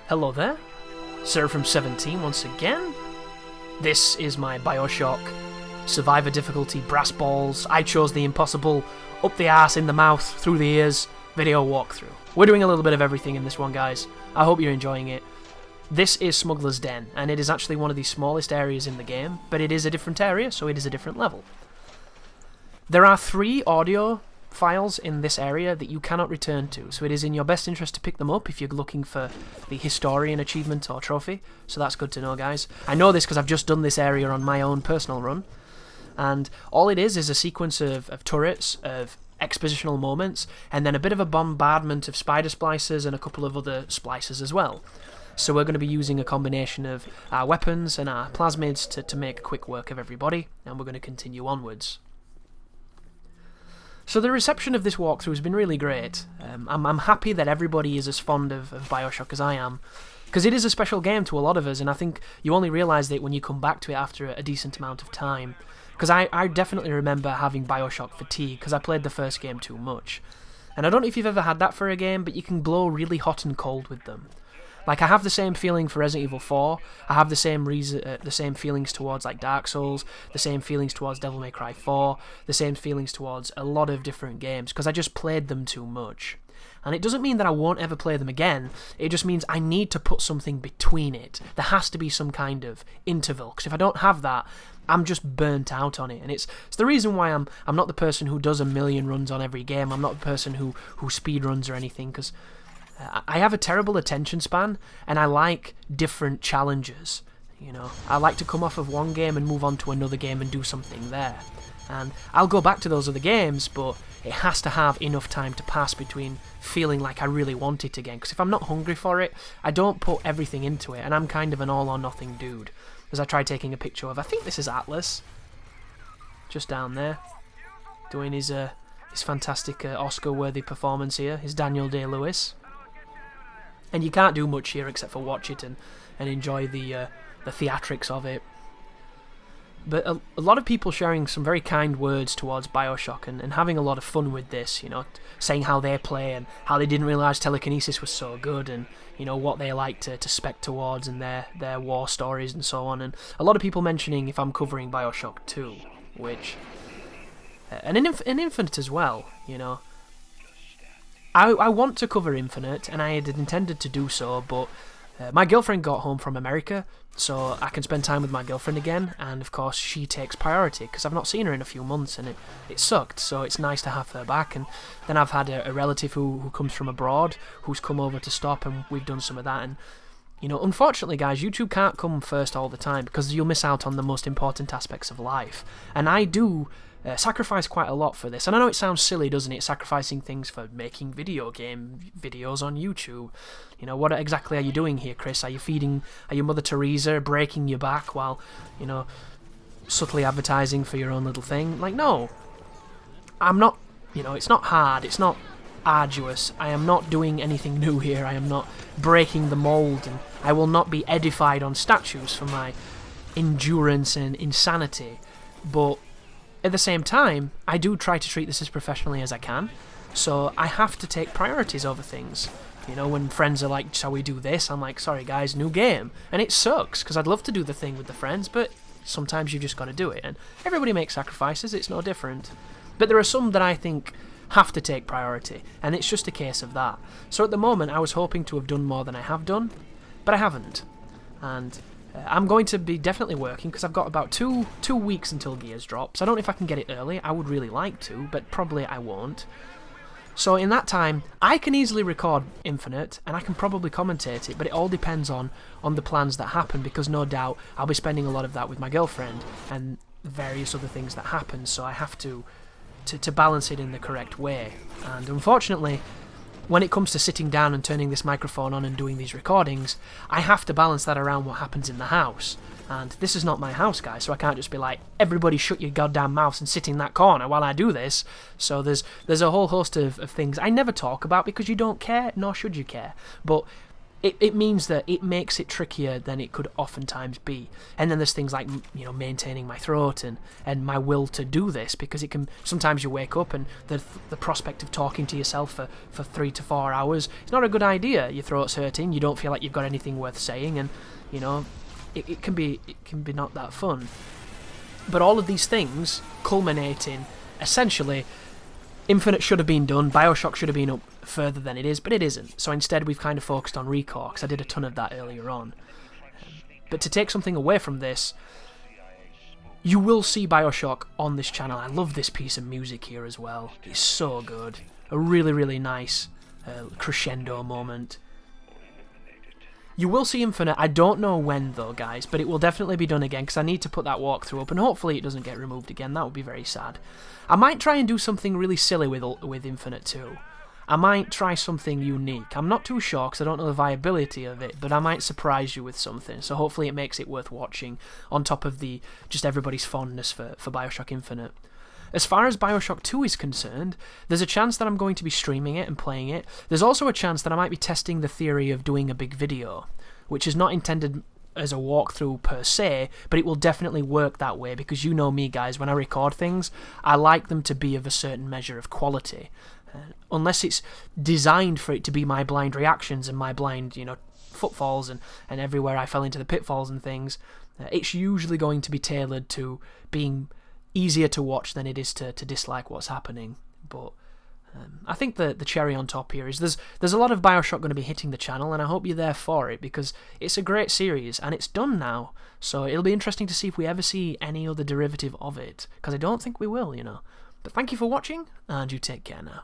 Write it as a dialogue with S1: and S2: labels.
S1: Hello there, Seraphim17 once again. This is my Bioshock Survivor difficulty brass balls, I chose the impossible, up the arse, in the mouth, through the ears video walkthrough. We're doing a little bit of everything in this one, guys. I hope you're enjoying it. This is Smuggler's Den, and it is actually one of the smallest areas in the game, but it is a different area, so it is a different level. There are 3 audio files in this area that you cannot return to, so it is in your best interest to pick them up if you're looking for the Historian achievement or trophy, so that's good to know, guys. I know this because I've just done this area on my own personal run, and all it is a sequence of turrets, of expositional moments, and then a bit of a bombardment of spider splicers and a couple of other splicers as well. So we're going to be using a combination of our weapons and our plasmids to make quick work of everybody, and we're going to continue onwards. So the reception of this walkthrough has been really great. I'm happy that everybody is as fond of Bioshock as I am, because it is a special game to a lot of us, and I think you only realise it when you come back to it after a decent amount of time. Because I definitely remember having Bioshock fatigue, because I played the first game too much. And I don't know if you've ever had that for a game, but you can blow really hot and cold with them. Like, I have the same feeling for Resident Evil 4, I have the same feelings towards, like, Dark Souls, the same feelings towards Devil May Cry 4, the same feelings towards a lot of different games, because I just played them too much. And it doesn't mean that I won't ever play them again, it just means I need to put something between it. There has to be some kind of interval, because if I don't have that, I'm just burnt out on it. And it's the reason why I'm not the person who does a million runs on every game, I'm not the person who speed runs or anything, because I have a terrible attention span, and I like different challenges. You know, I like to come off of one game and move on to another game and do something there. And I'll go back to those other games, but it has to have enough time to pass between feeling like I really want it again. Because if I'm not hungry for it, I don't put everything into it, and I'm kind of an all-or-nothing dude. As I tried taking a picture of, I think this is Atlas, just down there, doing his fantastic Oscar-worthy performance here, his Daniel Day-Lewis. And you can't do much here except for watch it and enjoy the theatrics of it. But a lot of people sharing some very kind words towards Bioshock and having a lot of fun with this, you know, saying how they play and how they didn't realise telekinesis was so good, and, you know, what they like to spec towards and their war stories and so on. And a lot of people mentioning if I'm covering Bioshock 2, which... and Infinite as well, you know. I want to cover Infinite, and I had intended to do so, but my girlfriend got home from America, so I can spend time with my girlfriend again, and of course she takes priority, because I've not seen her in a few months, and it sucked, so it's nice to have her back. And then I've had a relative who comes from abroad, who's come over to stop, and we've done some of that. And, you know, unfortunately, guys, YouTube can't come first all the time, because you'll miss out on the most important aspects of life. And I do sacrifice quite a lot for this, and I know it sounds silly, doesn't it, sacrificing things for making video game videos on YouTube. You know, what exactly are you doing here, Chris? Are you Mother Teresa breaking your back while, you know, subtly advertising for your own little thing? Like, no, I'm not. You know, it's not hard, it's not arduous, I am not doing anything new here, I am not breaking the mold, and I will not be edified on statues for my endurance and insanity. But at the same time, I do try to treat this as professionally as I can, so I have to take priorities over things. You know, when friends are like, shall we do this? I'm like, sorry guys, new game. And it sucks, because I'd love to do the thing with the friends, but sometimes you just got to do it. And everybody makes sacrifices, it's no different. But there are some that I think have to take priority, and it's just a case of that. So at the moment, I was hoping to have done more than I have done, but I haven't. And I'm going to be definitely working, because I've got about two weeks until Gears drops. I don't know if I can get it early, I would really like to, but probably I won't. So in that time, I can easily record Infinite, and I can probably commentate it, but it all depends on the plans that happen, because no doubt I'll be spending a lot of that with my girlfriend, and various other things that happen, so I have to balance it in the correct way. And unfortunately, when it comes to sitting down and turning this microphone on and doing these recordings, I have to balance that around what happens in the house. And this is not my house, guys, so I can't just be like, everybody shut your goddamn mouths and sit in that corner while I do this. So there's a whole host of things I never talk about, because you don't care, nor should you care. But it means that it makes it trickier than it could oftentimes be. And then there's things like, you know, maintaining my throat and my will to do this, because it can sometimes you wake up and the prospect of talking to yourself for 3 to 4 hours, it's not a good idea. Your throat's hurting, you don't feel like you've got anything worth saying, and you know, it can be not that fun. But all of these things culminate in, essentially, Infinite should have been done, Bioshock should have been up further than it is, but it isn't. So instead we've kind of focused on Recore, because I did a ton of that earlier on. But to take something away from this, you will see Bioshock on this channel. I love this piece of music here as well. It's so good. A really, really nice crescendo moment. You will see Infinite. I don't know when though, guys, but it will definitely be done again, because I need to put that walkthrough up, and hopefully it doesn't get removed again. That would be very sad. I might try and do something really silly with Infinite too. I might try something unique. I'm not too sure, because I don't know the viability of it, but I might surprise you with something, so hopefully it makes it worth watching, on top of the just everybody's fondness for Bioshock Infinite. As far as Bioshock 2 is concerned, there's a chance that I'm going to be streaming it and playing it. There's also a chance that I might be testing the theory of doing a big video, which is not intended as a walkthrough per se, but it will definitely work that way, because you know me, guys, when I record things, I like them to be of a certain measure of quality. Unless it's designed for it to be my blind reactions and my blind, you know, footfalls and everywhere I fell into the pitfalls and things, it's usually going to be tailored to being easier to watch than it is to dislike what's happening. But I think the cherry on top here is there's a lot of Bioshock going to be hitting the channel, and I hope you're there for it, because it's a great series and it's done now. So it'll be interesting to see if we ever see any other derivative of it, because I don't think we will, you know. But thank you for watching, and you take care now.